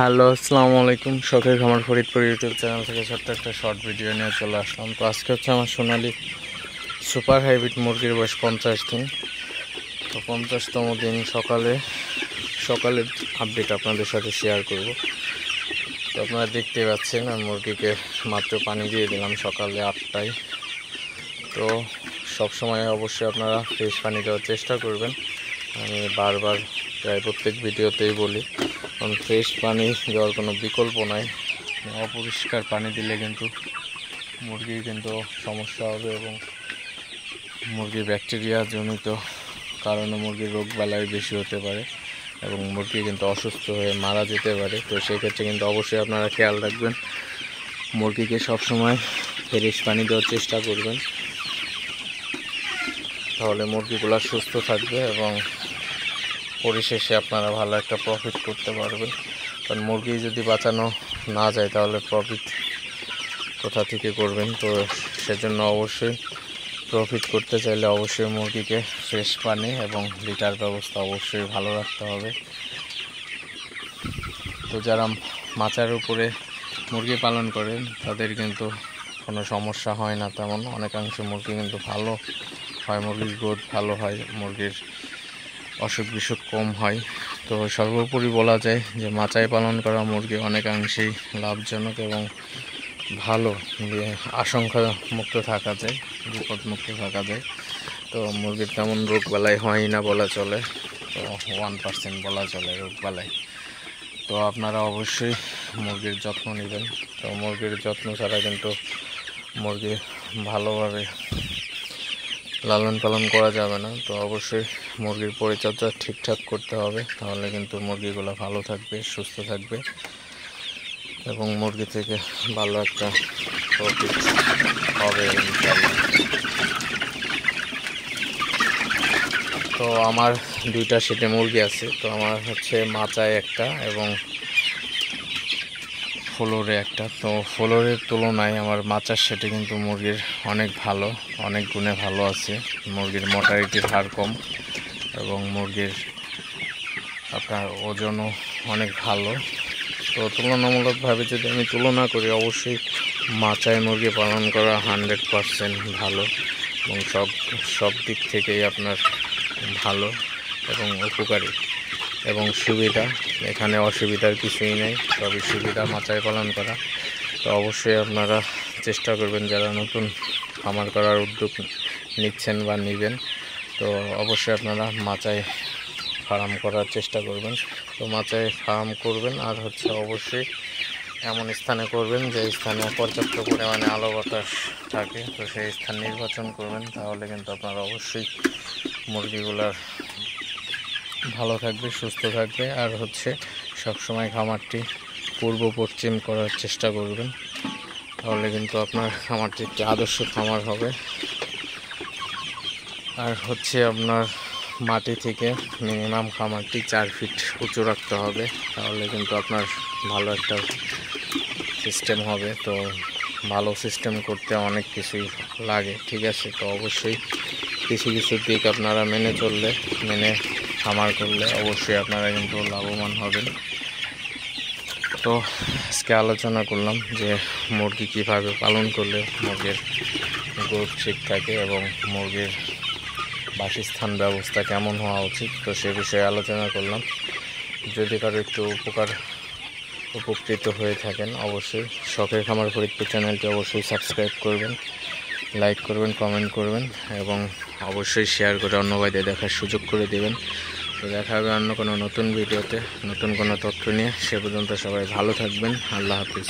Hello, আসসালামু আলাইকুম। শখের খামার ফরিদপুর ইউটিউব চ্যানেল থেকে ছোট্ট একটা শর্ট ভিডিও নিয়ে চলে আসলাম। তো আজকে হচ্ছে আমার সোনালি সুপার হাইব্রিড মুরগির বয়স 50 দিন। তো 50তম দিন সকালের আপডেট আপনাদের সাথে শেয়ার করব। তো আপনারা দেখতে পাচ্ছেন আমি মুরগিকে মাত্র পানি দিয়ে দিলাম সকালে 8টায়। তো সবসময় অবশ্যই আপনারা ফ্রেশ পানি দেওয়ার চেষ্টা করবেন। আমি বারবার প্রায় প্রত্যেক ভিডিওতেই বলি, কারণ ফ্রেশ পানি দেওয়ার কোনো বিকল্প নাই। অপরিষ্কার পানি দিলে কিন্তু মুরগির কিন্তু সমস্যা হবে এবং মুরগির ব্যাকটেরিয়া জনিত কারণে মুরগির রোগ বালাই বেশি হতে পারে এবং মুরগি কিন্তু অসুস্থ হয়ে মারা যেতে পারে। তো সেক্ষেত্রে কিন্তু অবশ্যই আপনারা খেয়াল রাখবেন, মুরগিকে সবসময় ফ্রেশ পানি দেওয়ার চেষ্টা করবেন, তাহলে মুরগিগুলো সুস্থ থাকবে এবং পরিশেষে আপনারা ভালো একটা প্রফিট করতে পারবেন। কারণ মুরগি যদি বাঁচানো না যায় তাহলে প্রফিট কোথা থেকে করবেন? তো সেজন্য অবশ্যই প্রফিট করতে চাইলে অবশ্যই মুরগিকে ফ্রেশ পানি এবং লিটার ব্যবস্থা অবশ্যই ভালো রাখতে হবে। তো যারা মাচার উপরে মুরগি পালন করেন তাদের কিন্তু কোনো সমস্যা হয় না তেমন। অনেকাংশে মুরগি কিন্তু ভালো হয়, মুরগির গ্রোথ ভালো হয়, মুরগির অসুখ বিসুখ কম হয়। তো সর্বোপরি বলা যায় যে মাচায় পালন করা মুরগি অনেকাংশেই লাভজনক এবং ভালো, আশঙ্কা মুক্ত থাকা যায়, বিপদ মুক্ত থাকা যায়। তো মুরগির তেমন রোগ বালাই হয় না বলা চলে, তো 1% বলা চলে রোগ বালাই। তো আপনারা অবশ্যই মুরগির যত্ন নেবেন। তো মুরগির যত্ন ছাড়া কিন্তু মুরগি ভালোভাবে লালন পালন করা যাবে না। তো অবশ্যই মুরগির পরিচর্যা ঠিকঠাক করতে হবে, তাহলে কিন্তু মুরগিগুলো ভালো থাকবে, সুস্থ থাকবে এবং মুরগি থেকে ভালো একটা প্রফিট হবে ইনশাআল্লাহ। তো আমার 2টা সেটে মুরগি আছে। তো আমার হচ্ছে মাচায় একটা এবং ফ্লোরে একটা। তো ফ্লোরের তুলনায় আমার মাচার সেটে কিন্তু মুরগির অনেক ভালো, অনেক গুণে ভালো আছে। মুরগির মর্টালিটির হার কম এবং মুরগির আপনার ওজনও অনেক ভালো। তো তুলনামূলকভাবে যদি আমি তুলনা করি, অবশ্যই মাচায় মুরগি পালন করা 100% ভালো এবং সব দিক থেকেই আপনার ভালো এবং উপকারী এবং সুবিধা। এখানে অসুবিধার কিছুই নেই, সবই সুবিধা মাচায় পালন করা। তো অবশ্যই আপনারা চেষ্টা করবেন, যারা নতুন খামার করার উদ্যোগ নিচ্ছেন বা নেবেন, তো অবশ্যই আপনারা মাচায় ফার্ম করার চেষ্টা করবেন। তো মাচায় ফার্ম করবেন আর হচ্ছে অবশ্যই এমন স্থানে করবেন যে স্থানে পর্যাপ্ত পরিমাণে আলো বাতাস থাকে। তো সেই স্থান নির্বাচন করবেন, তাহলে কিন্তু আপনারা অবশ্যই মুরগিগুলার ভালো থাকবে, সুস্থ থাকবে। আর হচ্ছে সবসময় খামারটি পূর্ব পশ্চিম করার চেষ্টা করবেন, তাহলে কিন্তু আপনার খামারটি একটি আদর্শ খামার হবে। আর হচ্ছে আপনার মাটি থেকে মিনিমাম খামারটি 4 ফিট উঁচু রাখতে হবে, তাহলে কিন্তু আপনার ভালো একটা সিস্টেম হবে। তো ভালো সিস্টেম করতে অনেক কিছুই লাগে, ঠিক আছে? তো অবশ্যই কিছু দিক আপনারা মেনে খামার করলে অবশ্যই আপনারা কিন্তু লাভবান হবেন। তো আজকে আলোচনা করলাম যে মুরগি কীভাবে পালন করলে মুরগির গ্রোথ ঠিক থাকে এবং মুরগির বাসস্থান ব্যবস্থা কেমন হওয়া উচিত। তো সে বিষয়ে আলোচনা করলাম। যদি কারো একটু উপকৃত হয়ে থাকেন, অবশ্যই শখের খামার ফরিদপুর চ্যানেলটি অবশ্যই সাবস্ক্রাইব করবেন, লাইক করবেন, কমেন্ট করবেন এবং অবশ্যই শেয়ার করে অন্য ভাইদের দেখার সুযোগ করে দেবেন। তো দেখা হবে অন্য কোনো নতুন ভিডিওতে, নতুন কোনো তথ্য নিয়ে। সে পর্যন্ত সবাই ভালো থাকবেন। আল্লাহ হাফিজ।